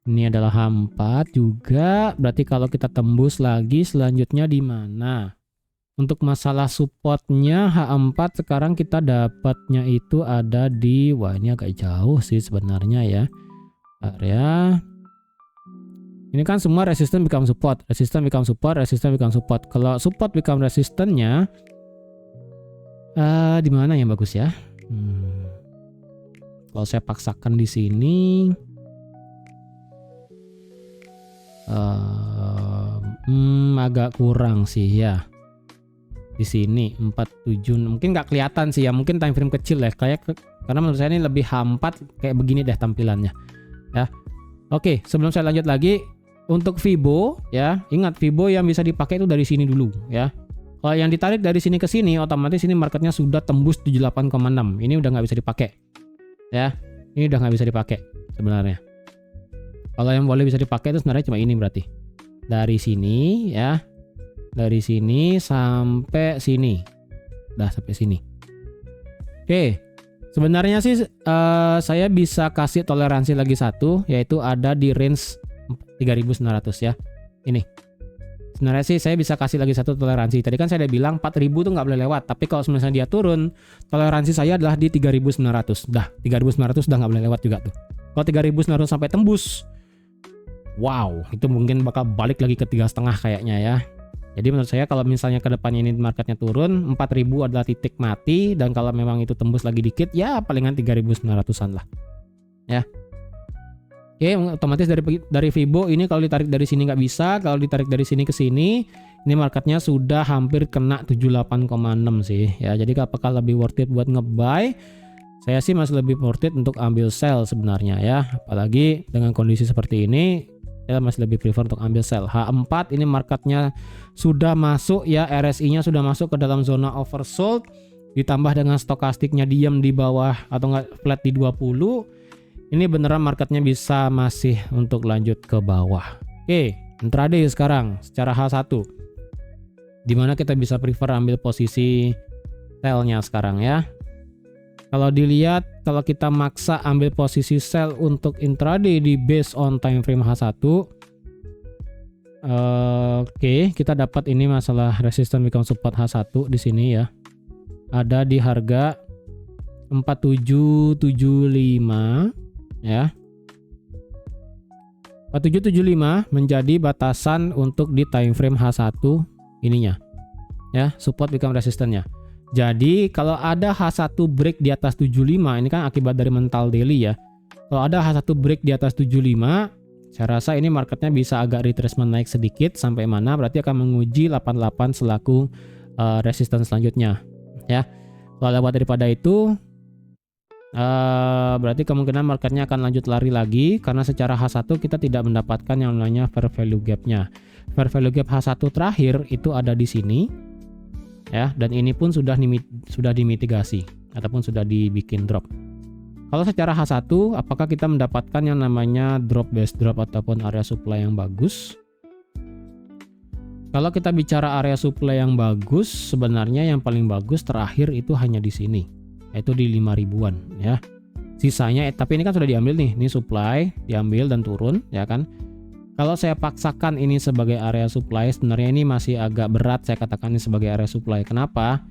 Speaker 1: Ini adalah H4 juga. Berarti kalau kita tembus lagi selanjutnya di mana? Untuk masalah supportnya H4 sekarang kita dapatnya itu ada di, wah ini agak jauh sih sebenarnya ya. Area ini kan semua resistance become support, resistance become support, resistance become support. Kalau support become resistance-nya di mana yang bagus ya? Kalau saya paksakan di sini agak kurang sih ya. Di sini 47 mungkin nggak kelihatan sih ya, mungkin time frame kecil ya karena menurut saya ini lebih H4 kayak begini deh tampilannya ya. Oke, sebelum saya lanjut lagi untuk Fibo ya, ingat Fibo yang bisa dipakai itu dari sini dulu ya. Kalau yang ditarik dari sini ke sini otomatis ini marketnya sudah tembus 78,6. Ini udah nggak bisa dipakai ya, ini udah nggak bisa dipakai sebenarnya. Kalau yang boleh bisa dipakai itu sebenarnya cuma ini, berarti dari sini ya, dari sini sampai sini, dah sampai sini. Oke, sebenarnya sih saya bisa kasih toleransi lagi satu, yaitu ada di range 3.900 ya. Ini sebenarnya sih saya bisa kasih lagi satu toleransi. Tadi kan saya udah bilang 4.000 tuh nggak boleh lewat, tapi kalau misalnya dia turun, toleransi saya adalah di 3.900. Dah 3.900 udah nggak boleh lewat juga tuh. Kalau 3.900 sampai tembus, wow, itu mungkin bakal balik lagi ke 3,5 kayaknya ya. Jadi menurut saya kalau misalnya ke depannya ini marketnya turun, 4.000 adalah titik mati, dan kalau memang itu tembus lagi dikit ya palingan 3.900-an lah. Ya. Oke, otomatis dari Fibo ini kalau ditarik dari sini nggak bisa, kalau ditarik dari sini ke sini, ini marketnya sudah hampir kena 78,6 sih. Ya, jadi apakah lebih worth it buat nge-buy? Saya sih masih lebih worth it untuk ambil sell sebenarnya ya. Apalagi dengan kondisi seperti ini, saya masih lebih prefer untuk ambil sell. H4 ini marketnya sudah masuk ya, RSI-nya sudah masuk ke dalam zona oversold, ditambah dengan stokastiknya diam di bawah atau nggak flat di 20. Ini beneran marketnya bisa masih untuk lanjut ke bawah. Oke, intraday sekarang secara H1. Dimana kita bisa prefer ambil posisi sell-nya sekarang ya. Kalau dilihat, kalau kita maksa ambil posisi sell untuk intraday di based on time frame H1, oke, kita dapat ini masalah resistance become support H1 di sini ya. Ada di harga 4775 ya. 4775 menjadi batasan untuk di time frame H1 ininya. Ya, support become resistance-nya. Jadi kalau ada H1 break di atas 75, ini kan akibat dari mental daily ya. Kalau ada H1 break di atas 75, saya rasa ini marketnya bisa agak retracement naik sedikit sampai mana berarti akan menguji 88 selaku resistance selanjutnya ya. Kalau lewat daripada itu berarti kemungkinan marketnya akan lanjut lari lagi karena secara H1 kita tidak mendapatkan yang namanya fair value gap-nya. Fair value gap H1 terakhir itu ada di sini ya, dan ini pun sudah dimitigasi ataupun sudah dibikin drop. Kalau secara H1 apakah kita mendapatkan yang namanya drop base drop ataupun area supply yang bagus? Kalau kita bicara area supply yang bagus, sebenarnya yang paling bagus terakhir itu hanya di sini, yaitu di 5.000-an ya. Sisanya tapi ini kan sudah diambil nih, ini supply diambil dan turun ya kan. Kalau saya paksakan ini sebagai area supply, sebenarnya ini masih agak berat saya katakan ini sebagai area supply. Kenapa?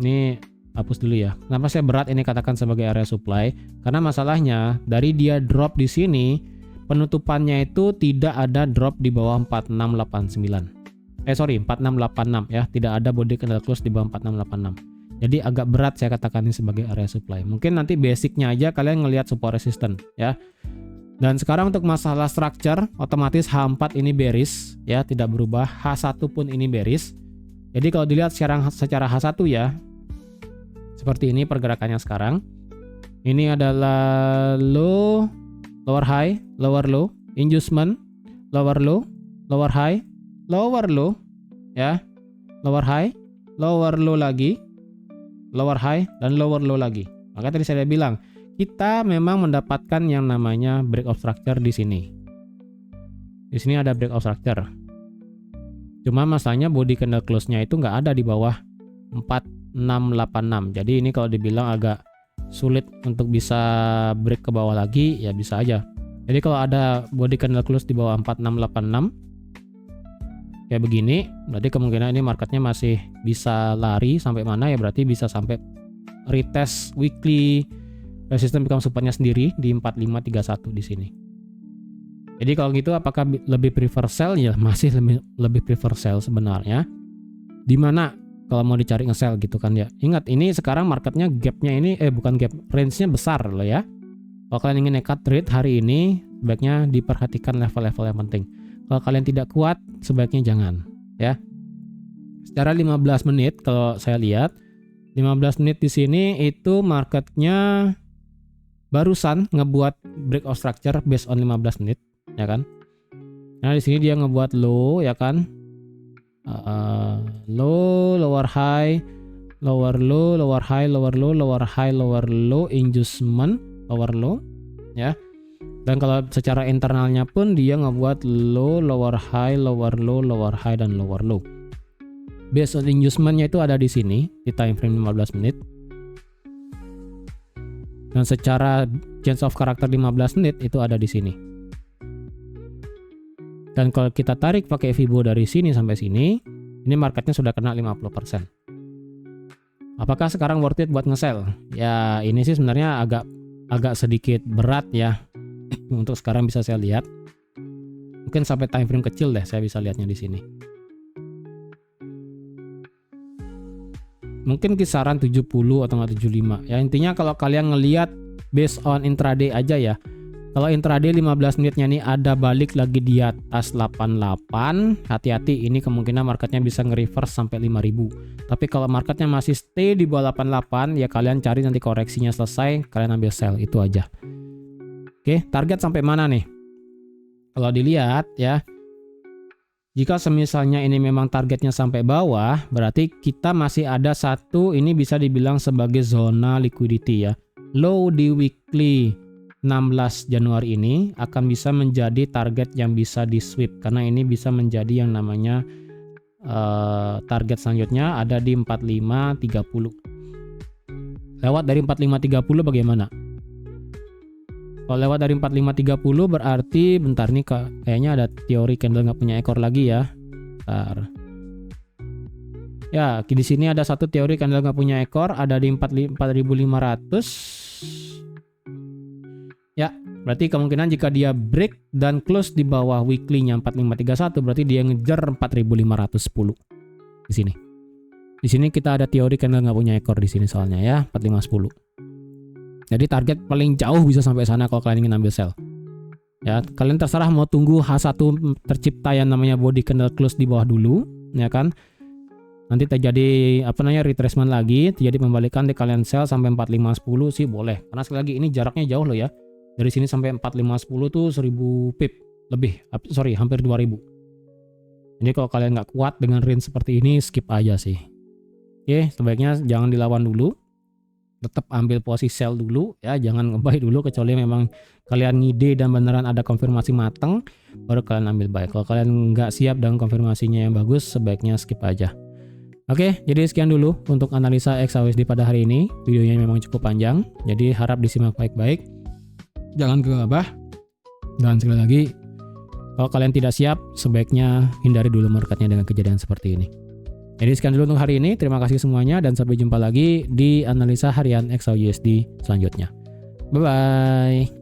Speaker 1: Ini hapus dulu ya. Kenapa saya berat ini katakan sebagai area supply? Karena masalahnya dari dia drop di sini, penutupannya itu tidak ada drop di bawah 4686. 4686 ya, tidak ada body candle close di bawah 4686. Jadi agak berat saya katakan ini sebagai area supply. Mungkin nanti basicnya aja kalian ngelihat support resistance ya. Dan sekarang untuk masalah structure, otomatis H4 ini bearish ya, tidak berubah. H1 pun ini bearish. Jadi kalau dilihat secara H1 ya, seperti ini pergerakannya sekarang. Ini adalah low, lower high, lower low, inducement, lower low, lower high, lower low ya, lower high, lower low lagi, lower high, dan lower low lagi. Maka tadi saya bilang kita memang mendapatkan yang namanya break of structure di sini. Di sini ada break of structure. Cuma masalahnya body candle close-nya itu nggak ada di bawah 4686. Jadi ini kalau dibilang agak sulit untuk bisa break ke bawah lagi, ya bisa aja. Jadi kalau ada body candle close di bawah 4686 kayak begini, berarti kemungkinan ini marketnya masih bisa lari sampai mana ya, berarti bisa sampai retest weekly resistance become supportnya sendiri di 4531 di sini. Jadi kalau gitu apakah lebih prefer sell? Ya masih lebih prefer sell sebenarnya. Dimana kalau mau dicari nge-sell gitu kan ya. Ingat ini sekarang marketnya gapnya ini bukan gap, range-nya besar loh ya. Kalau kalian ingin nekat trade hari ini, sebaiknya diperhatikan level-level yang penting. Kalau kalian tidak kuat, sebaiknya jangan ya. Secara 15 menit kalau saya lihat 15 menit di sini itu marketnya barusan ngebuat break of structure based on 15 menit ya kan. Nah di sini dia ngebuat low ya kan, low, lower high, lower low, lower high, lower low, lower high, lower low, inducement, lower low ya. Dan kalau secara internalnya pun dia ngebuat low, lower high, lower low, lower high, dan lower low. Based on inducementnya itu ada di sini di time frame 15 menit. Dan secara change of character 15 menit itu ada di sini. Dan kalau kita tarik pakai Fibo dari sini sampai sini, ini marketnya sudah kena 50%. Apakah sekarang worth it buat nge-sell? Ya ini sih sebenarnya agak sedikit berat ya untuk sekarang bisa saya lihat. Mungkin sampai time frame kecil deh saya bisa lihatnya di sini. Mungkin kisaran 70 atau 75 ya. Intinya kalau kalian ngelihat based on intraday aja ya, kalau intraday 15 menitnya nih ada balik lagi di atas 88, hati-hati, ini kemungkinan marketnya bisa nge-reverse sampai 5000. Tapi kalau marketnya masih stay di bawah 88 ya kalian cari nanti koreksinya selesai, kalian ambil sell, itu aja. Oke, target sampai mana nih? Kalau dilihat ya, jika semisalnya ini memang targetnya sampai bawah, berarti kita masih ada satu, ini bisa dibilang sebagai zona liquidity ya. Low di weekly 16 Januari ini akan bisa menjadi target yang bisa di sweep, karena ini bisa menjadi yang namanya target selanjutnya ada di 4530. Lewat dari 4530 bagaimana? Kalau lewat dari 4530 berarti bentar nih kayaknya ada teori candle nggak punya ekor lagi ya. Bentar. Ya, di sini ada satu teori candle nggak punya ekor, ada di 4500. Ya, berarti kemungkinan jika dia break dan close di bawah weekly-nya 4531 berarti dia ngejar 4510 di sini. Di sini kita ada teori candle nggak punya ekor di sini soalnya ya, 4510. Jadi target paling jauh bisa sampai sana kalau kalian ingin ambil sell. Ya, kalian terserah mau tunggu H1 tercipta yang namanya body candle close di bawah dulu, ya kan? Nanti terjadi retracement lagi, terjadi pembalikan di kalian sell sampai 4510 sih boleh. Karena sekali lagi ini jaraknya jauh loh ya. Dari sini sampai 4510 tuh 1000 pip lebih, hampir 2000. Jadi kalau kalian nggak kuat dengan range seperti ini, skip aja sih. Oke, sebaiknya jangan dilawan dulu. Tetap ambil posisi sell dulu ya, jangan nge-buy dulu kecuali memang kalian ngide dan beneran ada konfirmasi matang, baru kalian ambil buy. Kalau kalian nggak siap dengan konfirmasinya yang bagus, sebaiknya skip aja. Oke, jadi sekian dulu untuk analisa XAUSD pada hari ini. Videonya memang cukup panjang, jadi harap disimak baik-baik. Jangan gegabah. Dan sekali lagi, kalau kalian tidak siap, sebaiknya hindari dulu marketnya dengan kejadian seperti ini. Jadi sekian dulu untuk hari ini. Terima kasih semuanya dan sampai jumpa lagi di analisa harian XAUSD selanjutnya. Bye-bye.